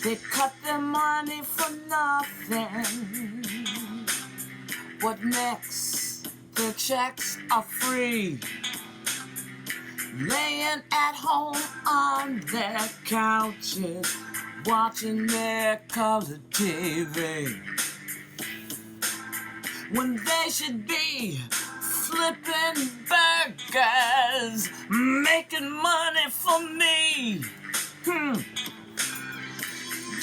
They cut their money for nothing. What next? Their checks are free. Laying at home on their couches, watching their colored TV. When they should be flipping burgers, making money for me.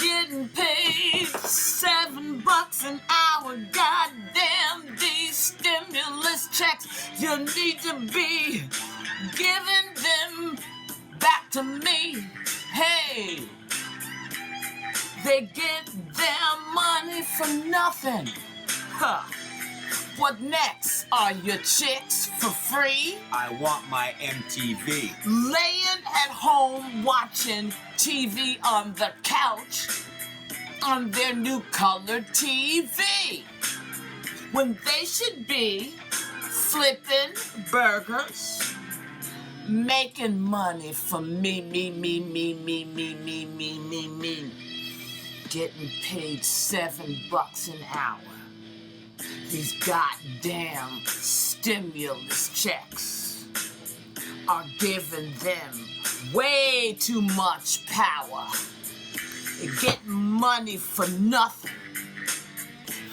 Getting paid $7 an hour. Goddamn these stimulus checks. You need to be giving them back to me. Hey, they get their money for nothing. Huh. What next? Are your chicks for free? I want my MTV. Laying at home watching TV on the couch on their new colored TV. When they should be flipping burgers, making money for me. Getting paid $7 an hour. These goddamn stimulus checks are giving them way too much power. They're getting money for nothing.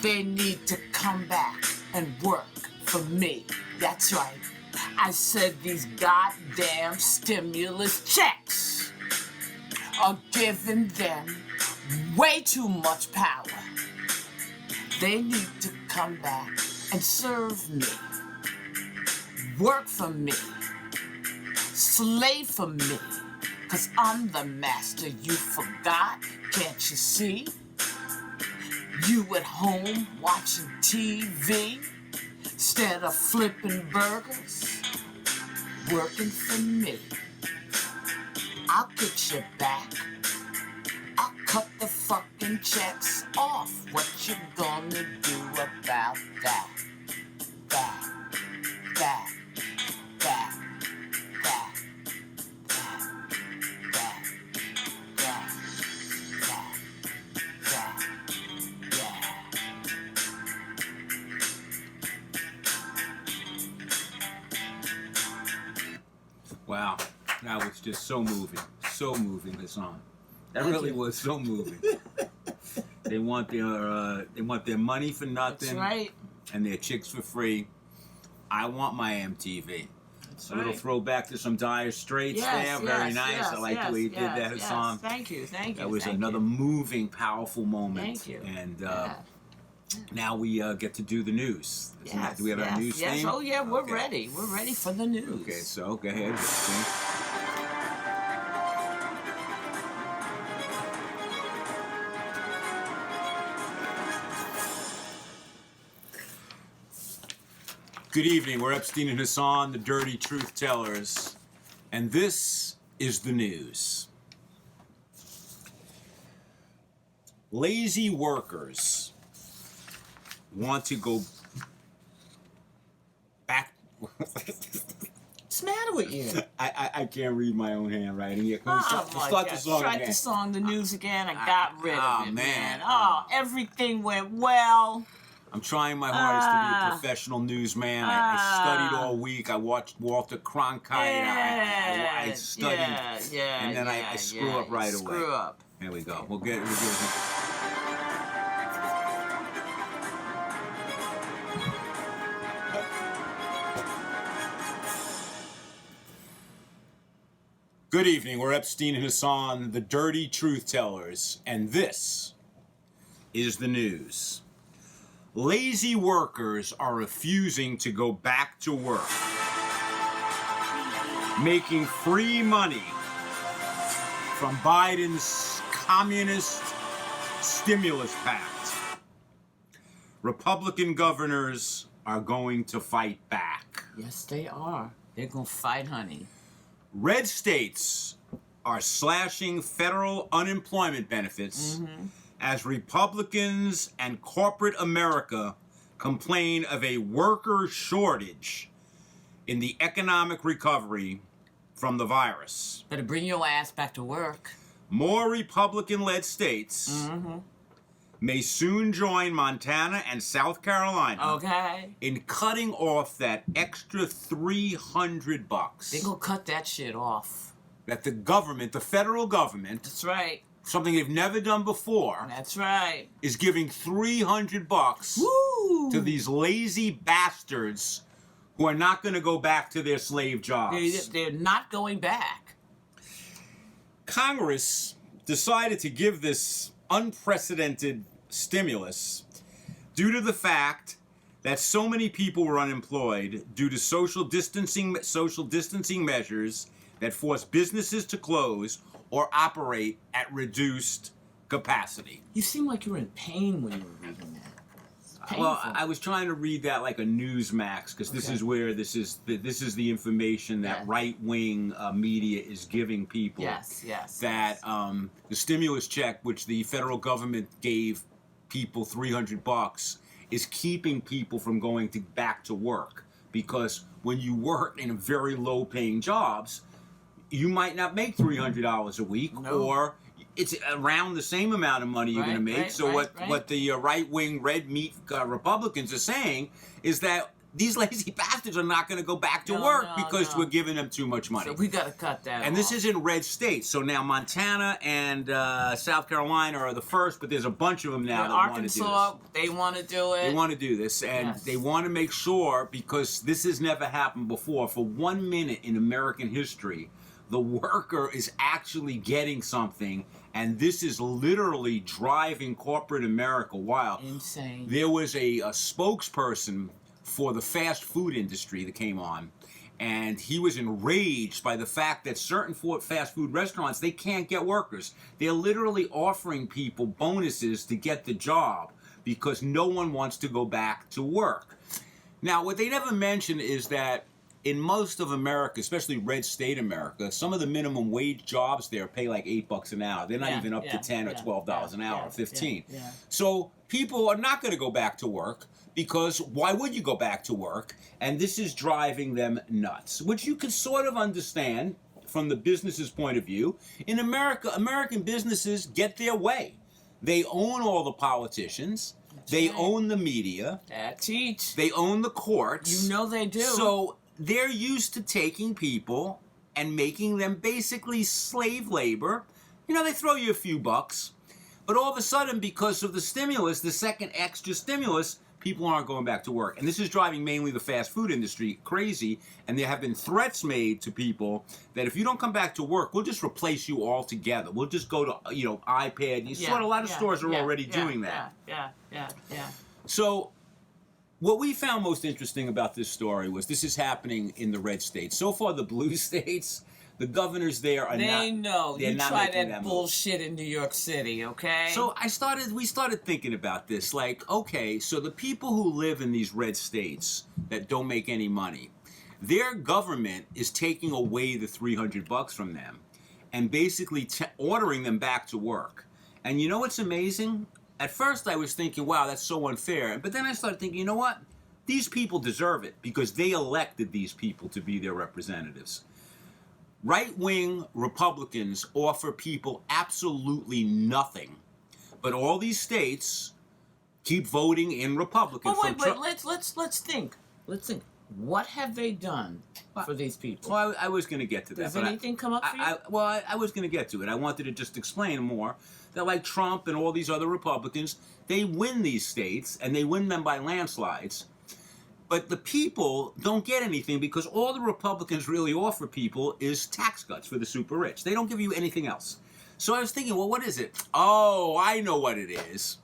They need to come back and work for me. That's right. I said these goddamn stimulus checks are giving them way too much power. They need to come back and serve me. Work for me. Slave for me. 'Cause I'm the master, you forgot, can't you see? You at home watching TV instead of flipping burgers, working for me. I'll get you back. I'll cut the fucking checks off. What you gonna do about that? Wow, that was just so moving, Hassan. That really was so moving. They want their money for nothing. That's right. And their chicks for free. I want my MTV. That's a little throwback to some Dire Straits there. Very nice. Yes, I like the way you did that, Hassan. Thank you. That was another moving, powerful moment. Thank you. And now we get to do the news. Do we have our news thing? Oh yeah, we're ready. We're ready for the news. Okay, so go ahead. Good evening. We're Epstein and Hassan, the Dirty Truth Tellers, and this is the news. Lazy workers want to go back. What's the matter with you? I can't read my own handwriting yet. Start the song again. Tried the song, the news again. I got rid of it, man. Oh, everything went well. I'm trying my hardest to be a professional newsman. I studied all week. I watched Walter Cronkite. I studied, and then I screw up right away. Screw up. Here we go. We'll get. Good evening. We're Epstein and Hassan, the Dirty Truth Tellers, and this is the news. Lazy workers are refusing to go back to work, making free money from Biden's communist stimulus pact. Republican governors are going to fight back. Yes, they are. They're going to fight, honey. Red states are slashing federal unemployment benefits as Republicans and corporate America complain of a worker shortage in the economic recovery from the virus. Better bring your ass back to work. more Republican-led states may soon join Montana and South Carolina in cutting off that extra $300. They gonna cut that shit off. That the government, the federal government, That's right. something they've never done before, That's right. is giving $300 Woo! to these lazy bastards who are not going to go back to their slave jobs. They're not going back. Congress decided to give this unprecedented stimulus due to the fact that so many people were unemployed due to social distancing measures that forced businesses to close or operate at reduced capacity. You seem like you were in pain when you were reading that. Well, I was trying to read that like a Newsmax because this is where this is the information that right-wing media is giving people. Yes. That the stimulus check, which the federal government gave people $300, is keeping people from going back to work, because when you work in very low-paying jobs, you might not make $300 a week, or it's around the same amount of money you're going to make. What the right-wing red meat Republicans are saying is that these lazy bastards are not going to go back to work because we're giving them too much money. So we got to cut that And this is in red states. So now Montana and South Carolina are the first, but there's a bunch of them now that want to do this. Arkansas, they want to do it. They want to do this, and they want to make sure, because this has never happened before, for 1 minute in American history, the worker is actually getting something, and this is literally driving corporate America wild. Insane. There was a spokesperson for the fast food industry that came on, and he was enraged by the fact that certain fast food restaurants, they can't get workers. They're literally offering people bonuses to get the job because no one wants to go back to work. Now, what they never mention is that in most of America, especially red state America, some of the minimum wage jobs there pay like $8 an hour. They're not even up to $10 or $12 an hour, or $15. So people are not going to go back to work, because why would you go back to work? And this is driving them nuts, which you can sort of understand from the business's point of view. In America, American businesses get their way. They own all the politicians. They own the media. They own the courts. You know they do. So they're used to taking people and making them basically slave labor. You know, they throw you a few bucks. But all of a sudden, because of the stimulus, the second extra stimulus, people aren't going back to work. And this is driving mainly the fast food industry crazy. And there have been threats made to people that if you don't come back to work, we'll just replace you altogether. We'll just go to, iPad. You saw a lot of stores are already doing that. So what we found most interesting about this story was this is happening in the red states. So far, the blue states, the governors there are They know. They're you not try making that move. bullshit in New York City, okay? So we started thinking about this. Like, okay, so the people who live in these red states that don't make any money, their government is taking away the $300 from them and basically ordering them back to work. And you know what's amazing? At first I was thinking, wow, that's so unfair. But then I started thinking, you know what? These people deserve it because they elected these people to be their representatives. Right-wing Republicans offer people absolutely nothing. But all these states keep voting in Republican. Oh, wait, let's think. Let's think. What have they done for these people? Well, I was going to get to that. Does anything come up for you? I was going to get to it. I wanted to just explain more that, like Trump and all these other Republicans, they win these states, and they win them by landslides. But the people don't get anything because all the Republicans really offer people is tax cuts for the super rich. They don't give you anything else. So I was thinking, well, what is it? Oh, I know what it is.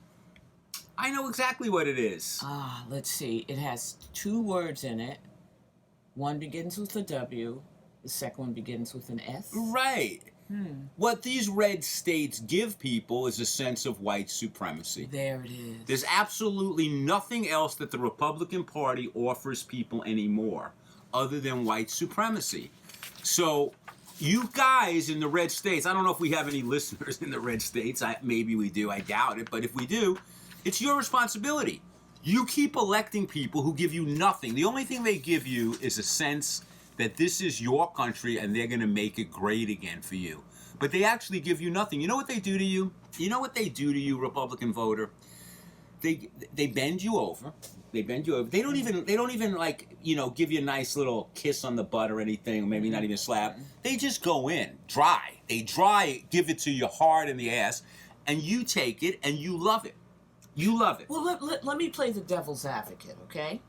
I know exactly what it is. Let's see. It has 2 words in it. One begins with a W. The second one begins with an S. Right. What these red states give people is a sense of white supremacy. There it is. There's absolutely nothing else that the Republican Party offers people anymore other than white supremacy. So you guys in the red states, I don't know if we have any listeners in the red states. Maybe we do. I doubt it. But if we do, it's your responsibility. You keep electing people who give you nothing. The only thing they give you is a sense that this is your country and they're going to make it great again for you. But they actually give you nothing. You know what they do to you? You know what they do to you, Republican voter? They bend you over. They bend you over. They don't even like, give you a nice little kiss on the butt or anything, or maybe not even slap. They just go in dry. They give it to you hard in the ass, and you take it and you love it. You love it. Well, let me play the devil's advocate, okay?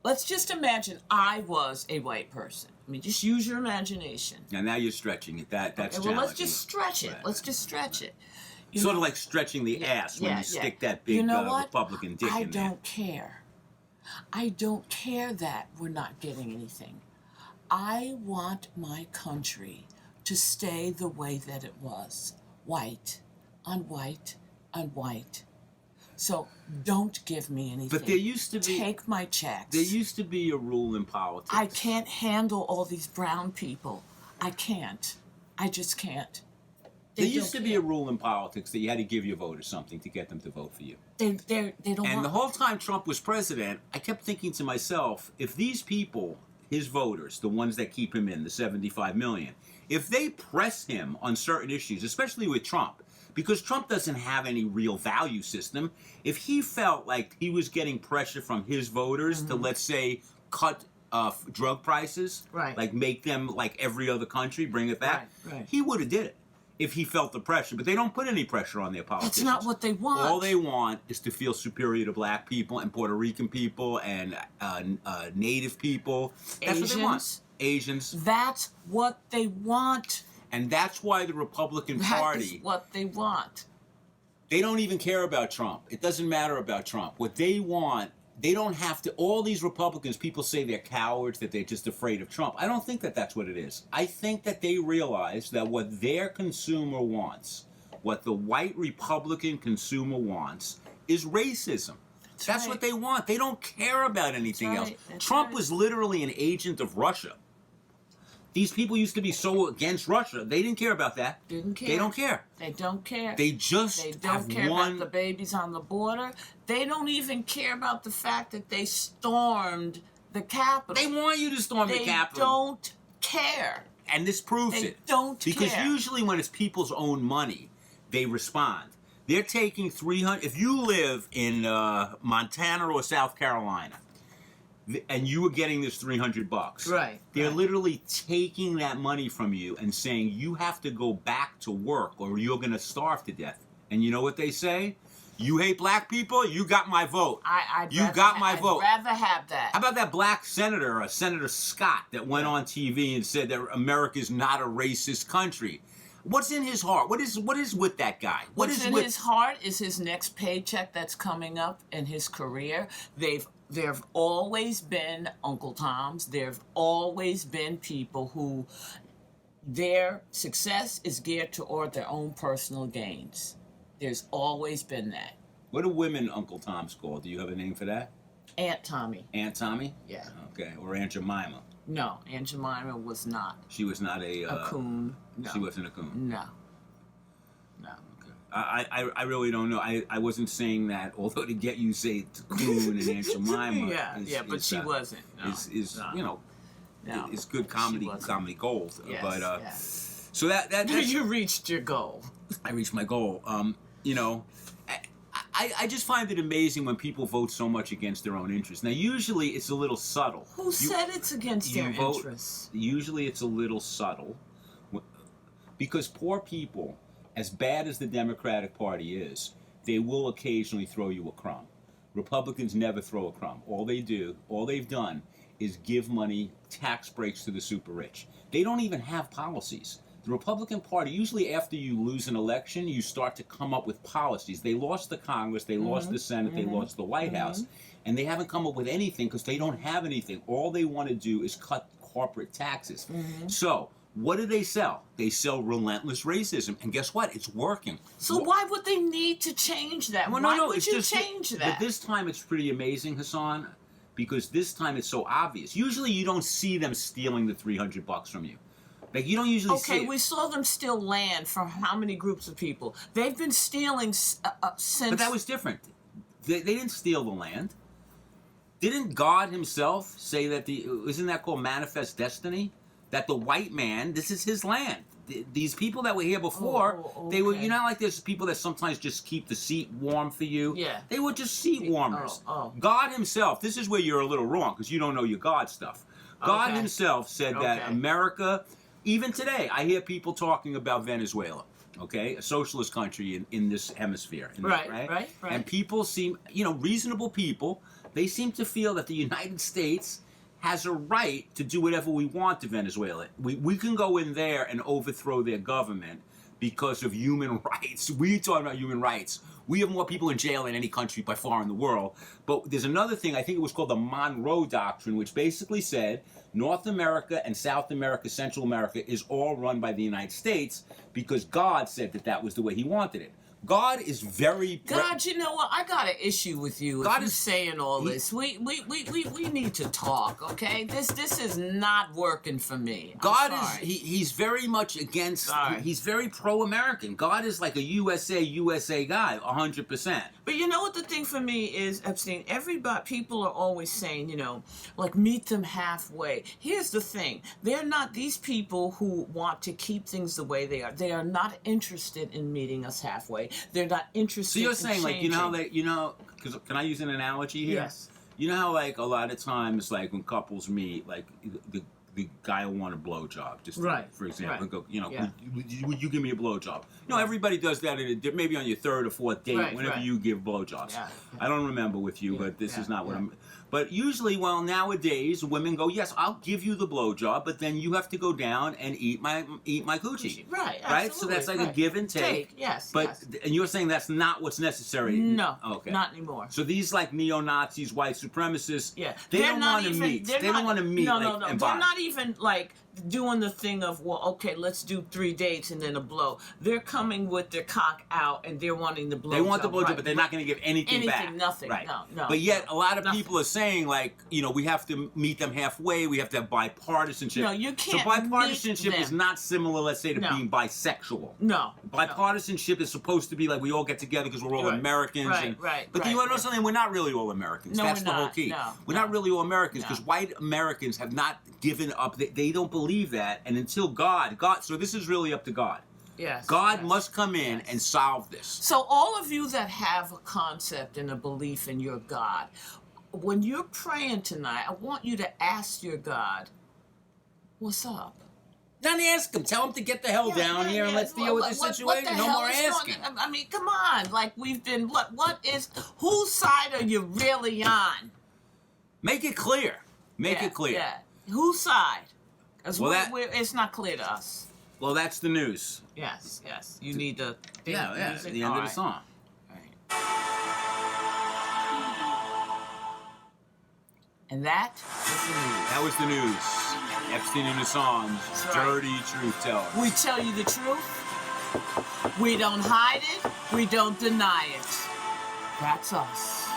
Let's just imagine I was a white person. I mean, just use your imagination. Now you're stretching it. That's okay, well, let's just stretch it. Right. Let's just stretch it. Sort of like stretching the ass when you stick that big Republican dick in there. I don't care. I don't care that we're not getting anything. I want my country to stay the way that it was. White on white on white. So don't give me anything. But there used to be... Take my checks. There used to be a rule in politics. I can't handle all these brown people. I can't. I just can't. There used to be a rule in politics that you had to give your voters something to get them to vote for you. They don't. And the whole time Trump was president, I kept thinking to myself, if these people, his voters, the ones that keep him in, the 75 million, if they press him on certain issues, especially with Trump, because Trump doesn't have any real value system, if he felt like he was getting pressure from his voters to, let's say, cut drug prices, like make them like every other country, bring it back, he would have did it if he felt the pressure. But they don't put any pressure on their politicians. That's not what they want. All they want is to feel superior to black people and Puerto Rican people and Native people. That's what they want. Asians. That's what they want. And that's why the Republican Party... That is what they want. They don't even care about Trump. It doesn't matter about Trump. What they want, they don't have to... All these Republicans, people say they're cowards, that they're just afraid of Trump. I don't think that that's what it is. I think that they realize that what their consumer wants, what the white Republican consumer wants, is racism. That's what they want. They don't care about anything else. Trump was literally an agent of Russia. These people used to be so against Russia. They didn't care about that. Didn't care. They don't care. They don't care. They just don't care about the babies on the border. They don't even care about the fact that they stormed the Capitol. They want you to storm the Capitol. They don't care. And this proves it. They don't care. Because usually when it's people's own money, they respond. They're taking 300... If you live in Montana or South Carolina, and you were getting this $300. Right. They're literally taking that money from you and saying, you have to go back to work or you're going to starve to death. And you know what they say? You hate black people? You got my vote. I'd vote. rather have that. How about that black senator, Senator Scott, that went on TV and said that America's not a racist country? What's in his heart? What is with that guy? What's in his heart is his next paycheck that's coming up in his career. There have always been Uncle Toms. There have always been people who their success is geared toward their own personal gains. There's always been that. What are women Uncle Toms called? Do you have a name for that? Aunt Tommy. Aunt Tommy? Yeah. Okay. Or Aunt Jemima? No, Aunt Jemima was not. She was not a coon. No. She wasn't a coon? No. I really don't know. I wasn't saying that, although to get you say coon and Aunt Jemima, but she wasn't. No. It's good comedy gold. Yes, but so that you reached your goal. I reached my goal. I just find it amazing when people vote so much against their own interests. Now, usually it's a little subtle. Who said it's against their interests? Usually it's a little subtle, because poor people, as bad as the Democratic Party is, they will occasionally throw you a crumb. Republicans never throw a crumb. All they've done is give money, tax breaks to the super rich. They don't even have policies. The Republican Party, usually after you lose an election, you start to come up with policies. They lost the Congress, they lost the Senate, they lost the White House, and they haven't come up with anything because they don't have anything. All they want to do is cut corporate taxes. So, what do they sell? They sell relentless racism. And guess what? It's working. So why would they need to change that? Why would you change that? But this time it's pretty amazing, Hassan, because this time it's so obvious. Usually you don't see them stealing the $300 from you. Like, you don't usually see it. Okay, we saw them steal land from how many groups of people? They've been stealing since... But that was different. They didn't steal the land. Didn't God himself say that isn't that called manifest destiny? That the white man, this is his land. These people that were here before, okay. they were, you know, like there's people that sometimes just keep the seat warm for you. Yeah. They were just seat warmers. Oh. God himself, this is where you're a little wrong because you don't know your God stuff. God himself said that America, even today, I hear people talking about Venezuela, okay, a socialist country in this hemisphere. Right. And people seem, you know, reasonable people, they seem to feel that the United States has a right to do whatever we want to Venezuela. We can go in there and overthrow their government because of human rights. We talk about human rights. We have more people in jail than any country by far in the world. But there's another thing, I think it was called the Monroe Doctrine, which basically said North America and South America, Central America is all run by the United States because God said that that was the way he wanted it. God is very... God, you know what? I got an issue with you. God is saying all this. We need to talk, okay? This is not working for me. God is he's very much against. He's very pro-American. God is like a USA guy, 100%. But you know what the thing for me is, Epstein? People are always saying, you know, like meet them halfway. Here's the thing: they're not these people who want to keep things the way they are. They are not interested in meeting us halfway. They're not interested. So you're saying, in like, you know, that because can I use an analogy here? Yes. You know how, like, a lot of times, like, when couples meet, like, the guy will want a blowjob, just for example, and go, you know, would you give me a blowjob? You know, everybody does that maybe on your third or fourth date, whenever you give blowjobs. Yeah. I don't remember with you, but this is not what I'm... But usually, well, nowadays, women go, yes, I'll give you the blowjob, but then you have to go down and eat my coochie. Right, right? So that's like a give and take. Yes, but and you're saying that's not what's necessary. No, okay, not anymore. So these like neo-Nazis, white supremacists, they they're don't want to meet. They don't want to meet. No, and they're not even like doing the thing of, well, okay, let's do 3 dates and then a blow. They're coming with their cock out and they're wanting the blow. They want the blowjob, but they're not going to give anything back. Nothing. Right. No. But yet, a lot of people are saying, like, you know, we have to meet them halfway. We have to have bipartisanship. No, you can't. So bipartisanship is not similar, let's say, to being bisexual. No. Bipartisanship is supposed to be like we all get together because we're all Americans. But you want to know something? We're not really all Americans. That's the whole key. We're not really all Americans because white Americans have not given up. They don't believe that. And until God, so this is really up to God. Yes. God must come in and solve this. So all of you that have a concept and a belief in your God, when you're praying tonight, I want you to ask your God, what's up? Don't ask him. Tell him to get the hell down here and let's deal with the situation. No more asking. I mean, come on. Like, we've been, whose side are you really on? Make it clear. Make it clear. Yeah. Whose side? Because it's not clear to us. Well, that's the news. Yes. You need the the end of the song. Right. And that was the news. That was the news. Epstein and Hassan's dirty truth teller. We tell you the truth. We don't hide it. We don't deny it. That's us.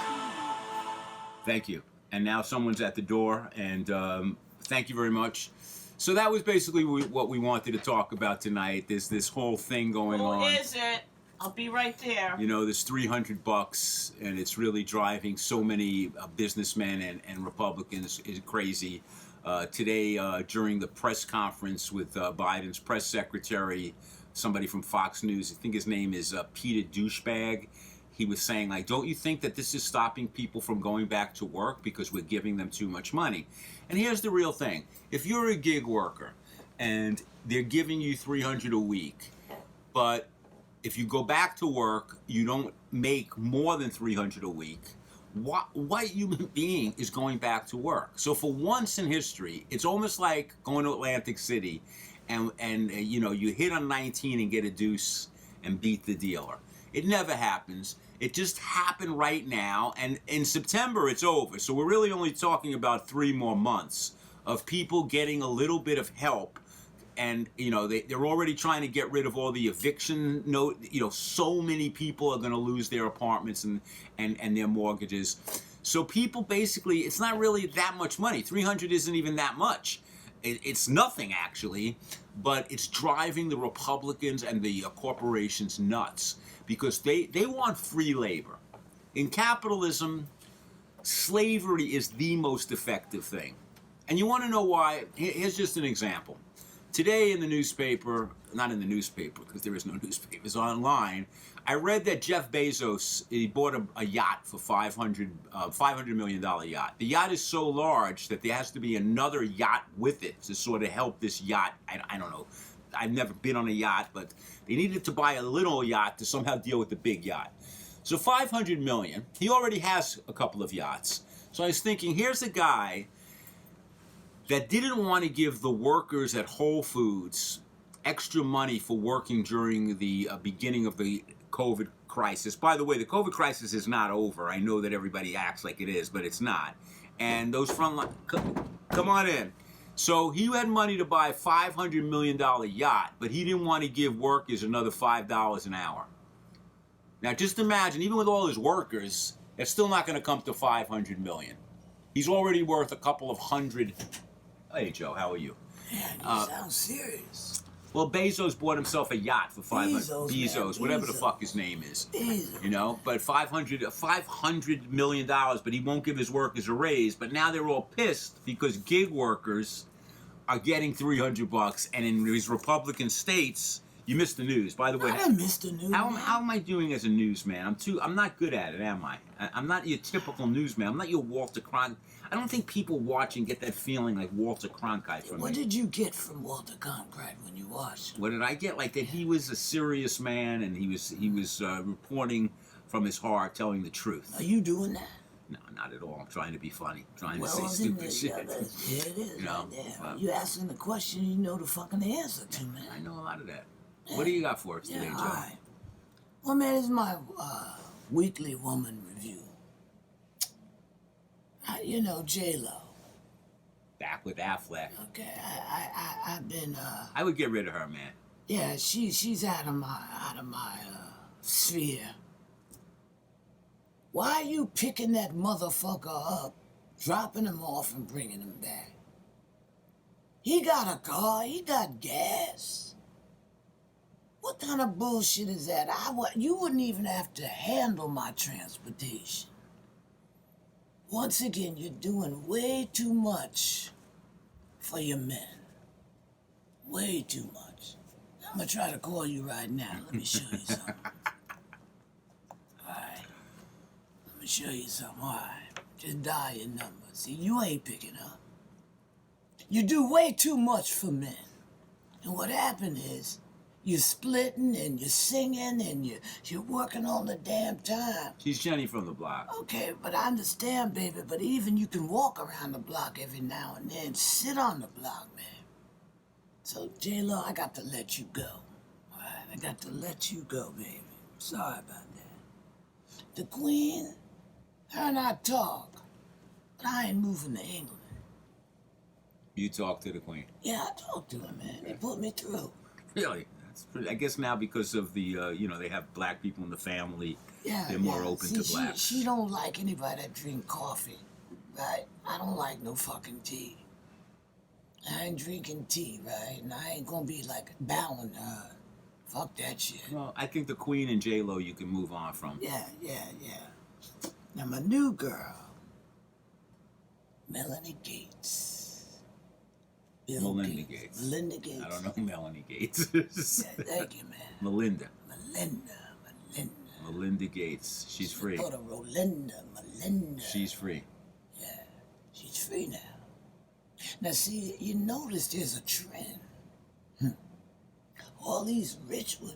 Thank you. And now someone's at the door, and thank you very much. So that was basically what we wanted to talk about tonight. There's this whole thing going on. Who is it? I'll be right there. You know, there's $300, and it's really driving so many businessmen and Republicans is crazy. Today, during the press conference with Biden's press secretary, somebody from Fox News, I think his name is Peter Douchebag, he was saying, like, don't you think that this is stopping people from going back to work because we're giving them too much money? And here's the real thing. If you're a gig worker and they're giving you $300 a week, but if you go back to work, you don't make more than $300 a week, what human being is going back to work? So for once in history, it's almost like going to Atlantic City and you know, you hit on 19 and get a deuce and beat the dealer. It never happens. It just happened right now, and in September it's over. So we're really only talking about 3 more months of people getting a little bit of help. And, you know, they're already trying to get rid of all the eviction note. You know, so many people are going to lose their apartments and their mortgages. So people basically, it's not really that much money. 300 isn't even that much. It's nothing, actually. But it's driving the Republicans and the corporations nuts because they want free labor. In capitalism, slavery is the most effective thing. And you want to know why? Here's just an example. Today in the newspaper, not in the newspaper because there is no newspapers, online, I read that Jeff Bezos, he bought a yacht for $500 million yacht. The yacht is so large that there has to be another yacht with it to sort of help this yacht. I don't know. I've never been on a yacht, but they needed to buy a little yacht to somehow deal with the big yacht. So $500 million, he already has a couple of yachts. So I was thinking, here's a guy that didn't want to give the workers at Whole Foods extra money for working during the beginning of the COVID crisis. By the way, the COVID crisis is not over. I know that everybody acts like it is, but it's not. And those frontline, come on in. So he had money to buy a $500 million yacht, but he didn't want to give workers another $5 an hour. Now just imagine, even with all his workers, it's still not going to come to $500 million. He's already worth a couple of hundred. Hey Joe, how are you? Man, you sound serious. Well, Bezos bought himself a yacht for $500. Bezos, whatever the fuck his name is. Bezos. You know, but $500 million, but he won't give his workers a raise. But now they're all pissed because gig workers are getting $300, and in these Republican states, you missed the news. By the way, I didn't miss the news. How am I doing as a newsman? I'm not good at it, am I? I'm not your typical newsman. I'm not your Walter Cronkite. I don't think people watching get that feeling like Walter Cronkite from me. What did you get from Walter Cronkite when you watched? What did I get? Like that he was a serious man and he was reporting from his heart, telling the truth. Are you doing that? No, not at all. I'm trying to be funny, trying to say stupid shit. Yeah, it is. You know, right there. You asking the question, you know the fucking answer to, man. I know a lot of that. What do you got for us today, Joe? All right. Well, man, this is my weekly woman review. You know, J-Lo. Back with Affleck. Okay, I've been. I would get rid of her, man. Yeah, she's out of my sphere. Why are you picking that motherfucker up, dropping him off, and bringing him back? He got a car. He got gas. What kind of bullshit is that? You wouldn't even have to handle my transportation. Once again, you're doing way too much for your men. Way too much. I'm gonna try to call you right now. Let me show you something. Alright. Let me show you something. Alright. Just dial your number. See, you ain't picking up. You do way too much for men. And what happened is, you're splitting and you're singing and you're working all the damn time. She's Jenny from the block. Okay, but I understand, baby, but even you can walk around the block every now and then. Sit on the block, man. So, J-Lo, I got to let you go. All right? I got to let you go, baby. Sorry about that. The Queen, her and I talk, but I ain't moving to England. You talked to the Queen? Yeah, I talked to her, man. They put me through. Really? I guess now because of the, they have black people in the family, they're more open to blacks. She don't like anybody that drink coffee, right? I don't like no fucking tea. I ain't drinking tea, right? And I ain't gonna be like bowing to her. Fuck that shit. Well, I think the Queen and J-Lo you can move on from. Yeah. Now my new girl, Melinda Gates. Melinda Gates. Melinda Gates. I don't know Melanie Gates. Yeah, thank you, man. Melinda. Melinda Gates. She's free. Go to Melinda. She's free. Yeah, she's free now. Now see, you notice there's a trend. All these rich women,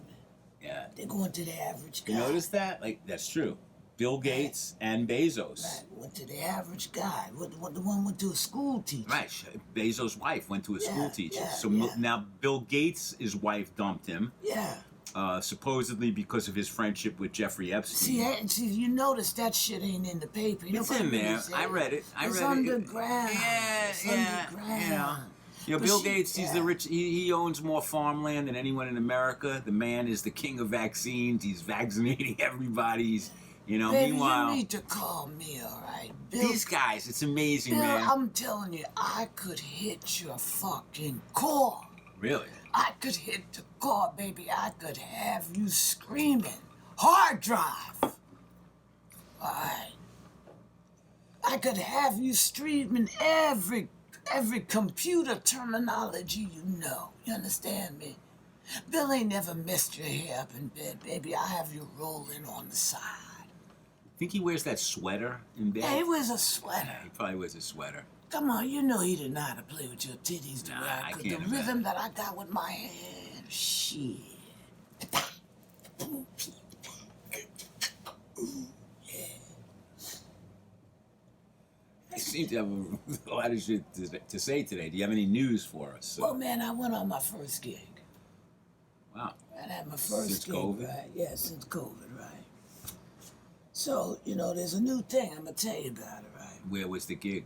they're going to the average guy. You notice that? Like, that's true. Bill Gates and Bezos. Right, went to the average guy. What the one went to a school teacher. Right, Bezos' wife went to a school teacher. So yeah. now Bill Gates' wife dumped him. Yeah. Supposedly because of his friendship with Jeffrey Epstein. See, you notice that shit ain't in the paper. It's in there. I read it. It's underground. Yeah. Underground. You know, Bill Gates, he's the rich. He owns more farmland than anyone in America. The man is the king of vaccines. He's vaccinating everybody. Baby, meanwhile, you need to call me, all right? Bill, these guys, it's amazing, Bill, man. I'm telling you, I could hit your fucking core. Really? I could hit the core, baby. I could have you screaming. Hard drive. All right. I could have you streaming every computer terminology you know. You understand me? Bill ain't never messed your hair up in bed, baby. I have you rolling on the side. Think he wears that sweater in bed? Yeah, he wears a sweater. Yeah, he probably wears a sweater. Come on, you know he didn't know how to play with your titties the way I could. The rhythm that I got with my hand. Shit. You seem to have a lot of shit to say today. Do you have any news for us? Well, man, I went on my first gig. Wow. I had my first since gig, COVID? right? Yeah, since COVID, right? So, you know, there's a new thing. I'm going to tell you about it, right? Where was the gig?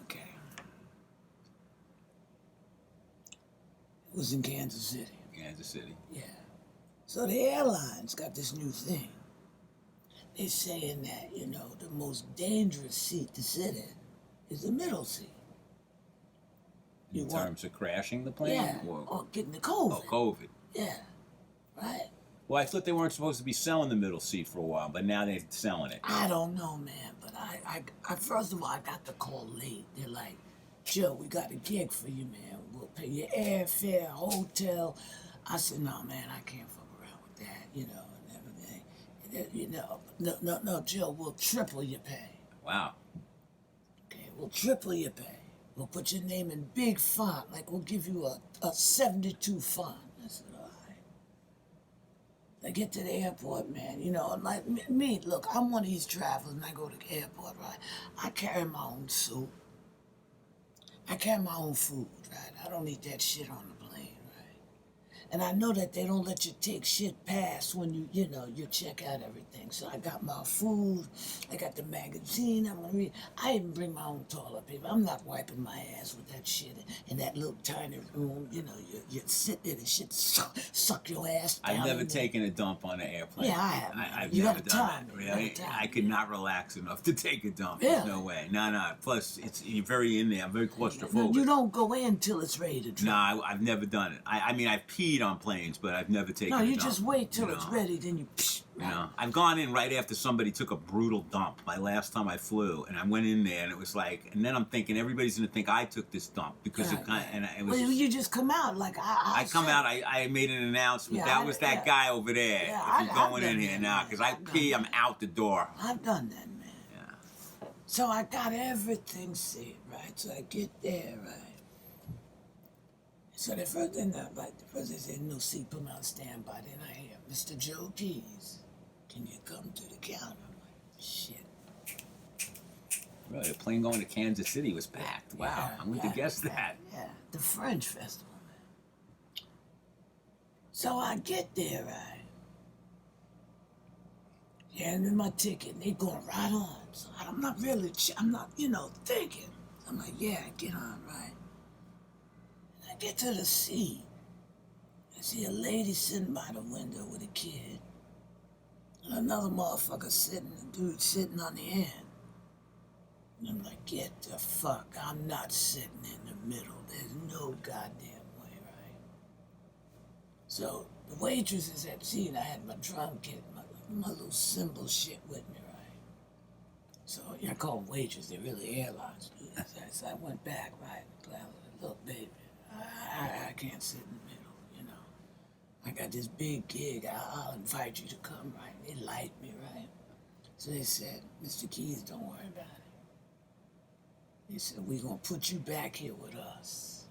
Okay. It was in Kansas City. Kansas City. Yeah. So the airlines got this new thing. They're saying that, you know, the most dangerous seat to sit in is the middle seat. In terms of crashing the plane? Yeah, or getting the COVID. Oh, COVID. Yeah, right? Well, I thought they weren't supposed to be selling the middle seat for a while, but now they're selling it. I don't know, man, but I first of all, I got the call late. They're like, Joe, we got a gig for you, man. We'll pay your airfare, hotel. I said, no, man, I can't fuck around with that, you know, and everything. You know, no, Joe, we'll triple your pay. Wow. Okay, we'll triple your pay. We'll put your name in big font, like we'll give you a 72 font. I said, all right. I get to the airport, man, you know, and like me, look, I'm one of these travelers, and I go to the airport, right? I carry my own suit. I carry my own food, right? I don't eat that shit on the plane, right? And I know that they don't let you take shit past when you know, you check out everything. So I got my food, I got the magazine I'm gonna read. I even bring my own toilet paper. I'm not wiping my ass with that shit in that little tiny room. You know, you sit there and shit suck your ass down. I've never taken a dump on an airplane. Yeah, I have. I've You never got done time. that. Really, I could not relax enough to take a dump. Yeah. There's no way. No. Plus, you're very in there. I'm very claustrophobic. You don't go in till it's ready to drop. No, I've never done it. I mean, I've peed on planes, but I've never taken a dump. No, you just wait till you it's know? ready, then you. You know, I've gone in right after somebody took a brutal dump. My last time I flew, and I went in there, and it was like, and then I'm thinking everybody's gonna think I took this dump because it kind of, and it was. Well, you just come out like I come out. I made an announcement. That was that guy over there. Yeah, if you're going in here now, because I pee, I'm out the door. I've done that, man. Yeah. So I got everything set, right? So I get there, right? So the first thing they said, no seat, put me on standby. Then I hear, Mr. Joe Keys, can you come to the counter? I'm like, shit. Really, the plane going to Kansas City was packed. Wow, Yeah, I wouldn't have guessed that. Yeah, the Fringe Festival, man. So I get there, right? Hand me my ticket, and they going right on. So I'm not really, I'm not, you know, thinking. I'm like, yeah, get on, right? And I get to the seat. I see a lady sitting by the window with a kid. And another motherfucker sitting, a dude sitting on the end. And I'm like, get the fuck, I'm not sitting in the middle. There's no goddamn way, right? So the waitresses had seen I had my drum kit, my little cymbal shit with me, right? So I call them waitresses, they're really airlines. So I went back, right? Look, baby, I can't sit in the middle, you know. I got this big gig, I'll invite you to come, right? They liked me, right? So they said, Mr. Keys, don't worry about it. They said, we're going to put you back here with us.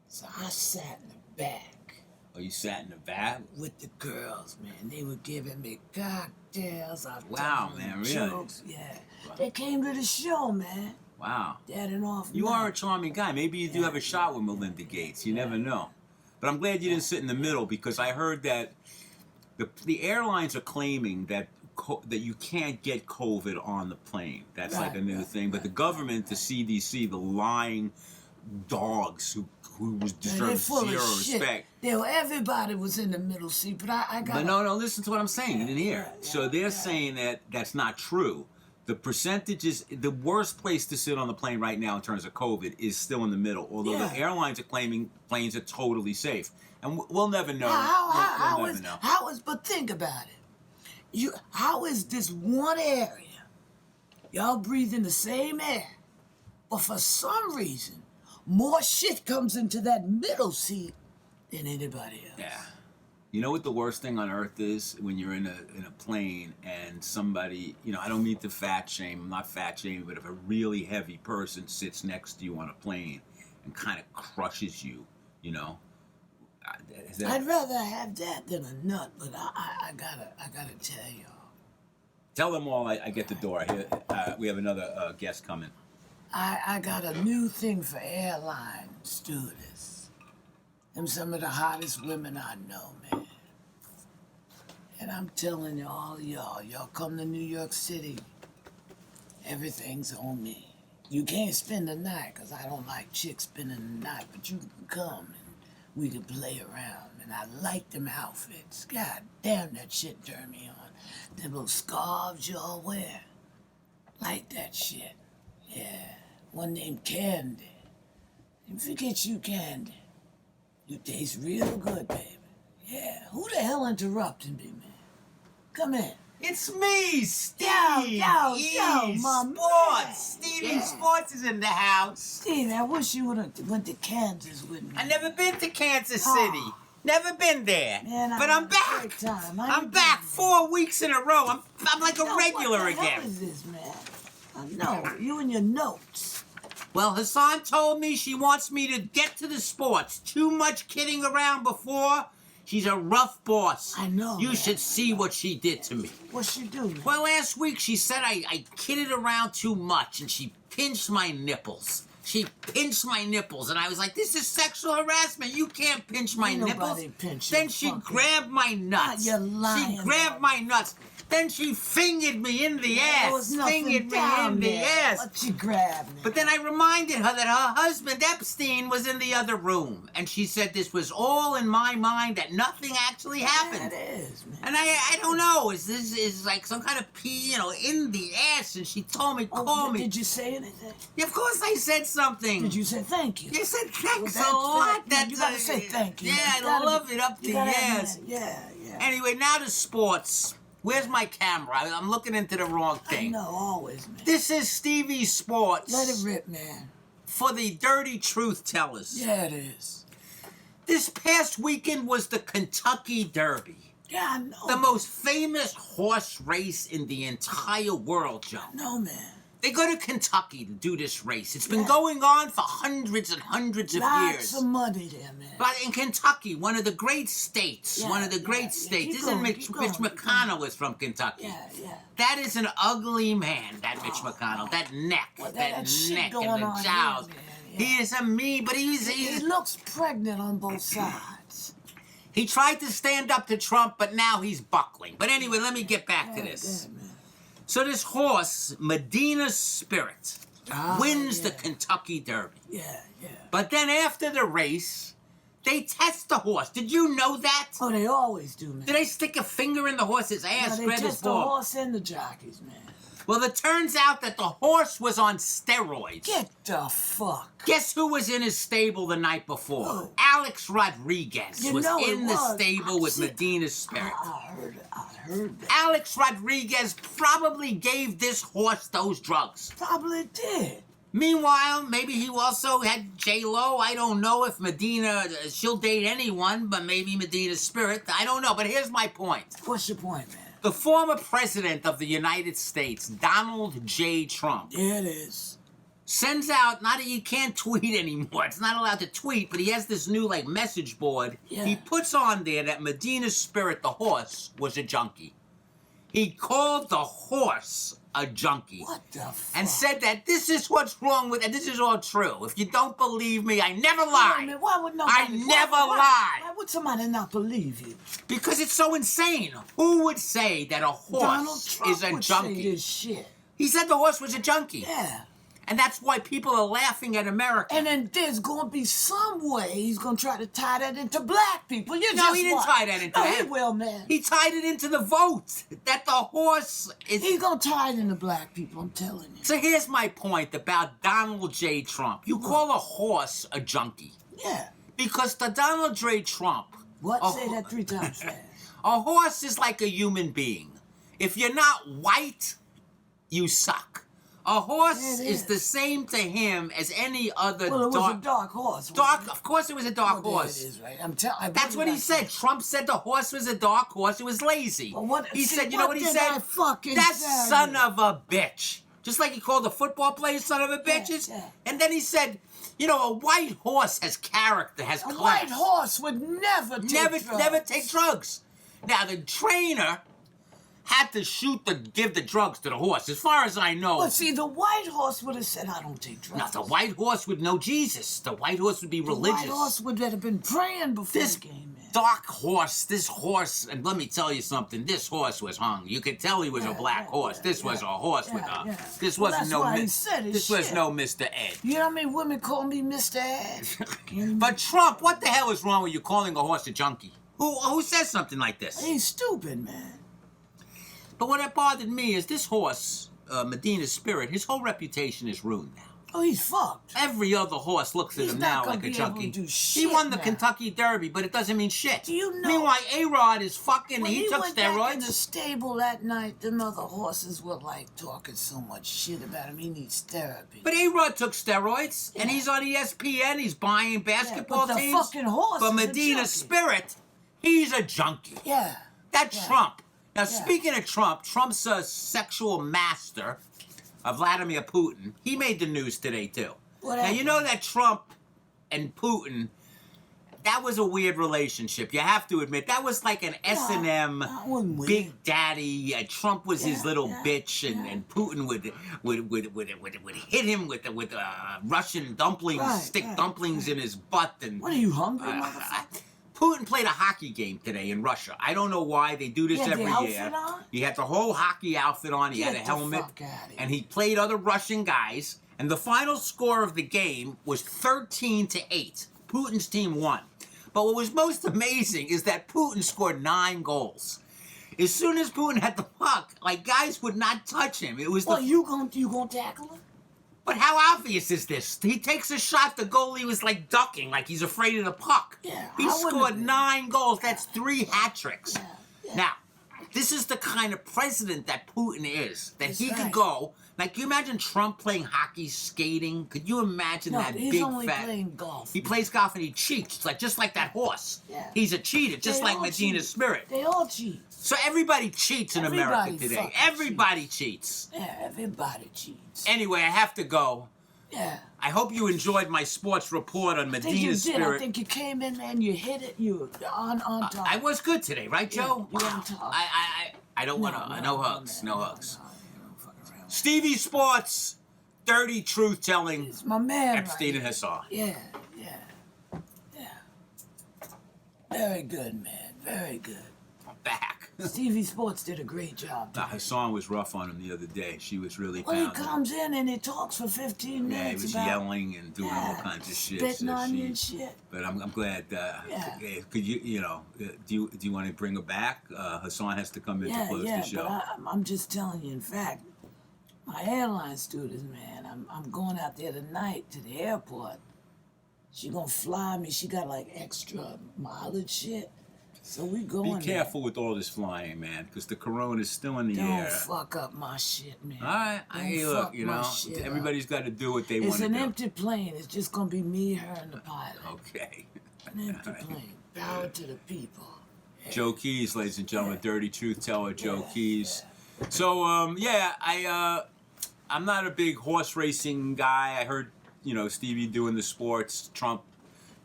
So I sat in the back. Oh, you sat in the back? With the girls, man. They were giving me cocktails. Wow, man, really? Jokes. Yeah. Wow. They came to the show, man. Wow. Dead and off. You are a charming guy. Maybe you do have a shot with Melinda Gates. You never know. But I'm glad you didn't sit in the middle, because I heard that the airlines are claiming that you can't get COVID on the plane. That's like a new thing. But the government, the CDC, the lying dogs who deserve zero respect. Everybody was in the middle seat, but I got. But no, listen to what I'm saying. You didn't hear. So they're saying that that's not true. The percentages, the worst place to sit on the plane right now in terms of COVID is still in the middle. Although the airlines are claiming planes are totally safe, and we'll never know. But think about it. How is this one area Y'all breathe in the same air. But for some reason, more shit comes into that middle seat than anybody else. Yeah. You know what the worst thing on earth is? When you're in a plane and somebody, I don't mean to fat shame, I'm not fat shaming, but if a really heavy person sits next to you on a plane and kind of crushes you, I'd rather have that than a nut, but I gotta tell y'all. Tell them all I get the door. We have another guest coming. I got a new thing for airline stewardess. Them some of the hottest women I know, man. And I'm telling you, all y'all come to New York City, everything's on me. You can't spend the night, because I don't like chicks spending the night, but you can come and we can play around. And I like them outfits. God damn, that shit turned me on. Them little scarves y'all wear. Like that shit. Yeah. One named Candy. And forget you, Candy. You taste real good, baby. Yeah. Who the hell interrupted me, man? Come in. It's me, Steve. Yo, my man. Sports. Stevie Sports is in the house. Steve, I wish you would have went to Kansas with me. I never been to Kansas City. Never been there. Man, but I'm back. I'm back 4 weeks in a row. I'm like a regular what the again. Hell is this, man? I know. You and your notes. Well, Hassan told me she wants me to get to the sports. Too much kidding around before. She's a rough boss. I know. You should see what she did to me. What'd she do, man? Well, last week she said I kidded around too much and she pinched my nipples. She pinched my nipples, and I was like, this is sexual harassment. You can't pinch my nipples. Then she grabbed my nuts. You're lying. She grabbed my nuts. Then she fingered me in the ass. Fingered me in the ass. What she grabbed me? But then I reminded her that her husband, Epstein, was in the other room. And she said this was all in my mind, that nothing actually happened. Yeah, it is, man. And I don't know. Is this like some kind of pee, in the ass? And she told me, call me. Did you say anything? Yeah, of course I said something. Did you say thank you? You said thanks a lot. You gotta say thank you. Yeah, I love it up the ass. Yeah. Anyway, now to sports. Where's my camera? I'm looking into the wrong thing. I know, always, man. This is Stevie Sports. Let it rip, man. For the dirty truth tellers. Yeah, it is. This past weekend was the Kentucky Derby. Yeah, I know. The most famous horse race in the entire world, Joe. No, man. They go to Kentucky to do this race. It's been going on for hundreds and hundreds of years. Lots of money there, man. But in Kentucky, one of the great states, Keep Isn't Mitch McConnell is from Kentucky? Yeah. That is an ugly man, that Mitch McConnell. That neck, that neck and the jowls. He is a but he looks pregnant on both sides. He tried to stand up to Trump, but now he's buckling. But anyway, let me get back to this. Good, man. So this horse, Medina Spirit, wins the Kentucky Derby. Yeah. But then after the race, they test the horse. Did you know that? Oh, they always do, man. Did they stick a finger in the horse's ass? They test the horse and the jockeys, man. Well, it turns out that the horse was on steroids. Get the fuck. Guess who was in his stable the night before? Who? Alex Rodriguez was in the stable with Medina Spirit. I heard that. Alex Rodriguez probably gave this horse those drugs. Probably did. Meanwhile, maybe he also had J-Lo. I don't know if Medina, she'll date anyone, but maybe Medina Spirit. I don't know, but here's my point. What's your point, man? The former president of the United States, Donald J. Trump, Yeah, it is. sends out, not that you can't tweet anymore, it's not allowed to tweet, but he has this new, message board. Yeah. He puts on there that Medina Spirit, the horse, was a junkie. He called the horse a junkie. What the fuck? And said that this is what's wrong with it, and this is all true. If you don't believe me, I never lie. Man, why would nobody? I never lie. Why would somebody not believe you? Because it's so insane. Who would say that a Donald horse Trump is a would junkie? say this shit. He said the horse was a junkie. Yeah. And that's why people are laughing at America. And then there's going to be some way he's going to try to tie that into black people. No, he didn't tie that into that. that. He will, man. He tied it into the vote. That the horse is... He's going to tie it into black people, I'm telling you. So here's my point about Donald J. Trump. You call a horse a junkie. Yeah. Because the Donald J. Trump... What? Say that 3 times fast. A horse is like a human being. If you're not white, you suck. A horse Yeah, it is the same to him as any other Well, it was dark. a dark horse. Of course, it was a dark horse. There it is, right? I'm telling. That's what he said. Trump said the horse was a dark horse. It was lazy. Well, He said, you know what he said? I fucking That tell son you? of a bitch. Just like he called the football players son of a bitches. Yeah. And then he said, you know, a white horse has character, has A class. white horse would never take drugs. Never take drugs. Now, the trainer had to give the drugs to the horse. As far as I know. But see, the white horse would have said, I don't take drugs. Now, the white horse would know Jesus. The white horse would be religious. The white horse would have been praying before This the game, man. dark horse, and let me tell you something, this horse was hung. You could tell he was a black horse. This was a horse with a... This wasn't that's no... why he said his this was shit. no Mr. Ed. You know how many women call me Mr. Ed? But Trump, what the hell is wrong with you calling a horse a junkie? Who says something like this? He's stupid, man. But what bothered me is this horse, Medina's Spirit, his whole reputation is ruined now. Oh, he's fucked. Every other horse looks at He's him not now gonna like a be able junkie. to do He shit won the now. Kentucky Derby, but it doesn't mean shit. Do you know- Meanwhile, A-Rod is fucking... When he took went back in the steroids. stable that night, them other horses were like talking so much shit about him. He needs therapy. But A-Rod took steroids, and he's on ESPN. He's buying basketball but the teams. fucking horse But is a Medina's junkie. Spirit, he's a junkie. Yeah. That's Yeah. Trump. Now, Yeah. speaking of Trump, Trump's a sexual master of Vladimir Putin. He made the news today, too. What Now, you happened? know that Trump and Putin, that was a weird relationship. You have to admit, that was like an S&M that wasn't weird. Big Daddy. Trump was his little yeah, bitch, and Putin would hit him with Russian dumplings, Right, dumplings in his butt. And What are you, hungry, motherfucker? Putin played a hockey game today in Russia. I don't know why. They do this He had the every year. outfit on? He had the whole hockey outfit on. He had a Get the helmet. fuck outta here. And he played other Russian guys. And the final score of the game was 13-8. Putin's team won. But what was most amazing is that Putin scored 9 goals. As soon as Putin had the puck, like, guys would not touch him. It was Well, the... you gonna tackle him? But how obvious is this? He takes a shot, the goalie was like ducking, like he's afraid of the puck. Yeah, He I wouldn't scored have been. 9 goals. That's 3 hat tricks. Yeah. Now, this is the kind of president that Putin is. That That's he could right. go. Like, can you imagine Trump playing hockey, skating? Could you imagine No, that he's big only fat? playing golf. He plays golf and he cheats, like just like that horse. Yeah. He's a cheater, just They like all Medina's cheat. Spirit. They all cheat. So everybody cheats in America Everybody today. fucking Everybody cheats. Yeah, everybody cheats. Anyway, I have to go. Yeah. I hope you enjoyed my sports report on I think you Medina's did. Spirit. I think you came in, man. You hit it. You were on top. I was good today, right, Joe? you Wow. on top. I don't want to. No hugs. man, No hugs. No, you don't fuck around. Stevie Sports, dirty truth telling. It's my man. Epstein right and Hassan. here. Yeah. Very good, man. Very good. I'm back. Stevie Sports did a great job. Now, Hassan was rough on him the other day. She was really Well, he pounding him. comes in and he talks for 15 minutes Yeah, he was about yelling and doing all kinds of shit. spitting so on you and shit. But I'm glad. Yeah. Could do you want to bring her back? Hassan has to come in to close the show. But I'm just telling you. In fact, my airline stewardess, man, I'm going out there tonight to the airport. She gonna fly me. She got like extra mileage shit. So we going. Be careful with all this flying, man, because the corona is still in the Don't air. fuck up my shit, man. All right, Don't look, fuck you my know, shit up. everybody's got to do what they want It's to an do. empty plane. It's just gonna be me, her, and the pilot. Okay. An empty plane. Power to the people. Joe Keys, ladies and gentlemen, dirty truth teller, Joe Keys. Yeah. So, I'm not a big horse racing guy. I heard, Stevie doing the sports, Trump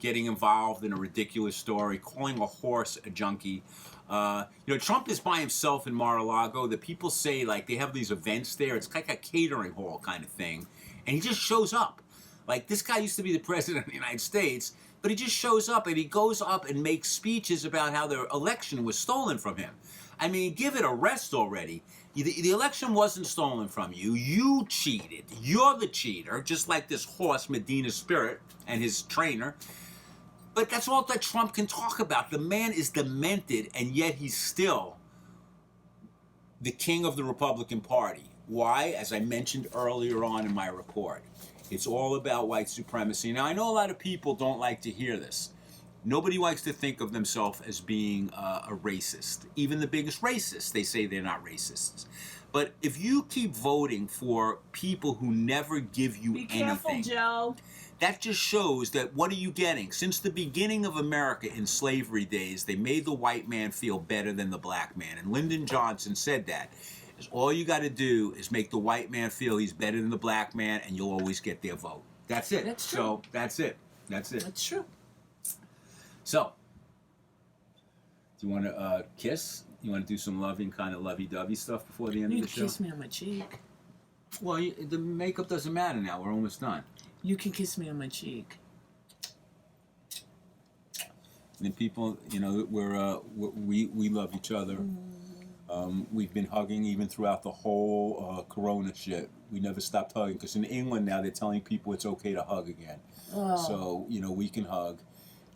getting involved in a ridiculous story, calling a horse a junkie. Trump is by himself in Mar-a-Lago. The people say, like, they have these events there. It's like a catering hall kind of thing. And he just shows up. Like, this guy used to be the president of the United States, but he just shows up and he goes up and makes speeches about how the election was stolen from him. I mean, give it a rest already. The election wasn't stolen from you. You cheated. You're the cheater, just like this horse, Medina's Spirit, and his trainer. But that's all that Trump can talk about. The man is demented, and yet he's still the king of the Republican Party. Why? As I mentioned earlier on in my report, it's all about white supremacy. Now, I know a lot of people don't like to hear this. Nobody likes to think of themselves as being a racist. Even the biggest racists, they say they're not racists. But if you keep voting for people who never give you Be careful, anything, Joe. that just shows that what are you getting? Since the beginning of America in slavery days, they made the white man feel better than the black man. And Lyndon Johnson said that. Is all you got to do is make the white man feel he's better than the black man, and you'll always get their vote. That's it. That's true. So that's it. That's it. That's true. So, do you want to kiss? You want to do some loving, kind of lovey-dovey stuff before the end You of the can show? kiss me on my cheek. Well, the makeup doesn't matter now. We're almost done. You can kiss me on my cheek. And people, you know, we love each other. We've been hugging even throughout the whole Corona shit. We never stopped hugging because in England now they're telling people it's okay to hug again. Oh. So you know we can hug.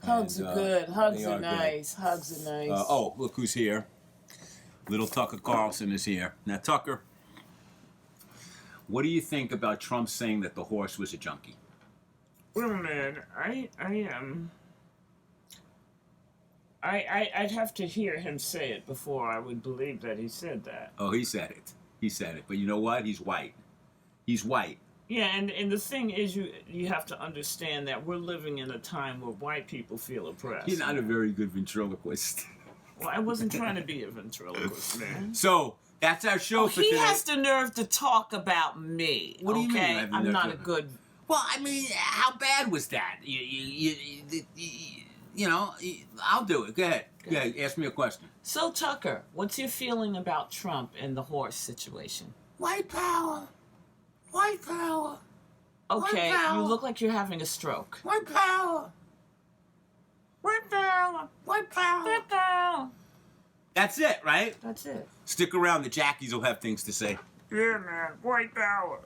Hugs And, are good. Hugs are good. nice. Hugs are nice. Oh, look who's here. Little Tucker Carlson is here. Now, Tucker, what do you think about Trump saying that the horse was a junkie? Well, man, I'd have to hear him say it before I would believe that he said that. Oh, he said it. He said it. But you know what? He's white. He's white. Yeah, and the thing is, you have to understand that we're living in a time where white people feel oppressed. He's not a very good ventriloquist. Well, I wasn't trying to be a ventriloquist, man. So, that's our show for He today. has the nerve to talk about me. What do you mean I have the I'm nerve not to- a good... Well, I mean, how bad was that? You know, I'll do it. Go ahead. Go ahead. Ask me a question. So, Tucker, what's your feeling about Trump and the horse situation? White power. White power. Okay, White power. you look like you're having a stroke. White power. White power. White power. White power. That's it, right? That's it. Stick around. The Jackies will have things to say. Yeah, man. White power.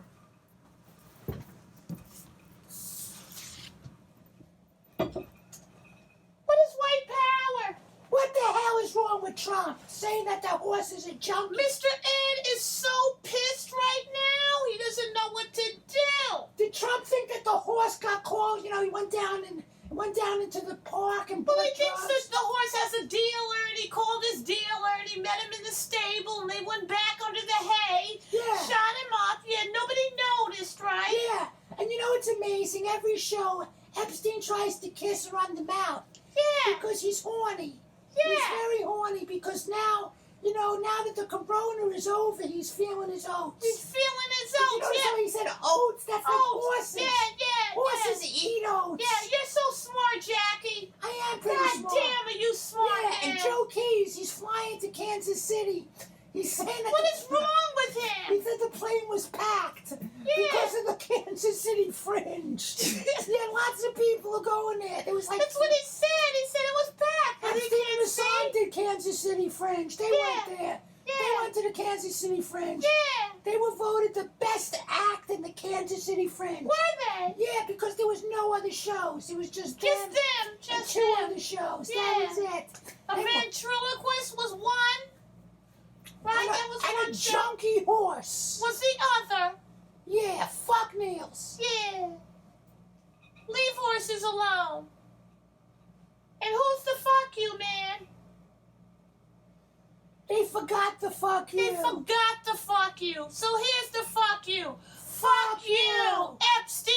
What is white power? What the hell is wrong with Trump? Saying that the horse is a junkie? Mr. Ed is so pissed right now. He doesn't know what to do. Did Trump think that the horse got called? You know, he went down into the park and Well, bought he thinks drugs? that the horse has a dealer, and he called his dealer, and he met him in the stable, and they went back under the hay, Yeah. shot him up. Yeah, nobody noticed, right? Yeah, and you know it's amazing. Every show, Epstein tries to kiss her on the mouth Yeah. because he's horny. Yeah. He's very horny because now, you know, now that the corona is over, he's feeling his oats. He's feeling his Did you oats. notice Yeah. how he said oats? That's like horses. Yeah. Horses eat oats. Yeah, you're so smart, Jackie. I am pretty God smart. damn, are you smart, Yeah, and man? Joe Keys, he's flying to Kansas City. He's saying that What is wrong with He him? said the plane was packed because of the Kansas City Fringe. Yeah, lots of people are going there. There was like That's what he said. He said it was packed. But he Epstein and can't Hassan see. did Kansas City Fringe. They Yeah. went there. They Yeah. went to the Kansas City Fringe. Yeah. They were voted the best act in the Kansas City Fringe. Were they? Yeah, because there was no other shows. It was just Just them them. and Just two them. other shows. Yeah. That was it. A They were- ventriloquist was one. Right? That was and one a show. junkie horse. Was the other. Yeah, fuck Niels. Yeah. Leave horses alone. And who's the fuck you, man? They forgot the fuck you. They forgot to fuck you. So here's the fuck you. Fuck you, Epstein